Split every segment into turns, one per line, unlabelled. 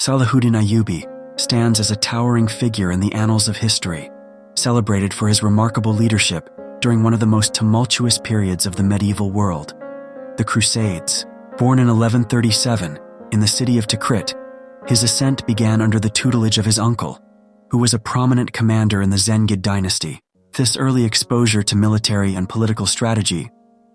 Salahudin Ayubi stands as a towering figure in the annals of history, celebrated for his remarkable leadership during one of the most tumultuous periods of the medieval world, the Crusades. Born in 1137 in the city of Tikrit, his ascent began under the tutelage of his uncle, who was a prominent commander in the Zengid dynasty. This early exposure to military and political strategy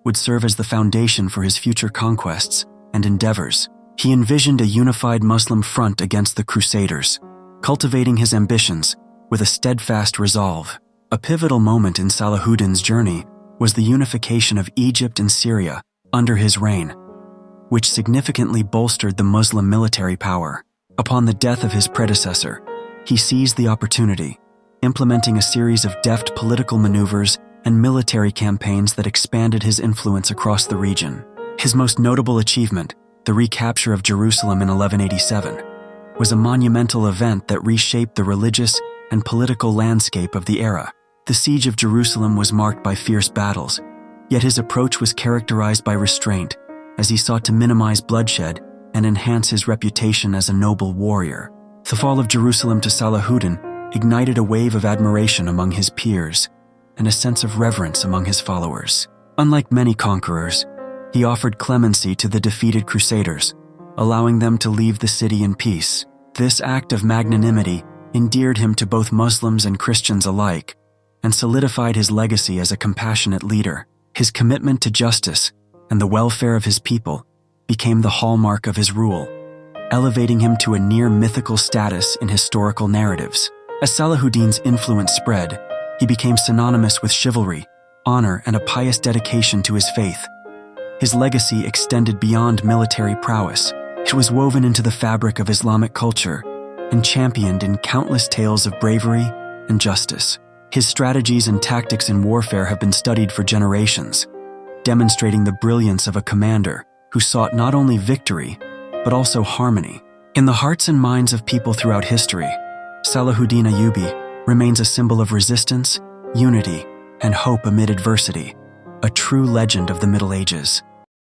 would serve as the foundation for his future conquests and endeavors. He envisioned a unified Muslim front against the Crusaders, cultivating his ambitions with a steadfast resolve. A pivotal moment in Salahuddin's journey was the unification of Egypt and Syria under his reign, which significantly bolstered the Muslim military power. Upon the death of his predecessor, he seized the opportunity, implementing a series of deft political maneuvers and military campaigns that expanded his influence across the region. His most notable achievement, the recapture of Jerusalem in 1187, was a monumental event that reshaped the religious and political landscape of the era. The siege of Jerusalem was marked by fierce battles, yet his approach was characterized by restraint as he sought to minimize bloodshed and enhance his reputation as a noble warrior. The fall of Jerusalem to Salahuddin ignited a wave of admiration among his peers and a sense of reverence among his followers. Unlike many conquerors, he offered clemency to the defeated Crusaders, allowing them to leave the city in peace. This act of magnanimity endeared him to both Muslims and Christians alike and solidified his legacy as a compassionate leader. His commitment to justice and the welfare of his people became the hallmark of his rule, elevating him to a near-mythical status in historical narratives. As Salahuddin's influence spread, he became synonymous with chivalry, honor, and a pious dedication to his faith. His legacy extended beyond military prowess. It was woven into the fabric of Islamic culture and championed in countless tales of bravery and justice. His strategies and tactics in warfare have been studied for generations, demonstrating the brilliance of a commander who sought not only victory, but also harmony. In the hearts and minds of people throughout history, Salahuddin Ayubi remains a symbol of resistance, unity, and hope amid adversity, a true legend of the Middle Ages.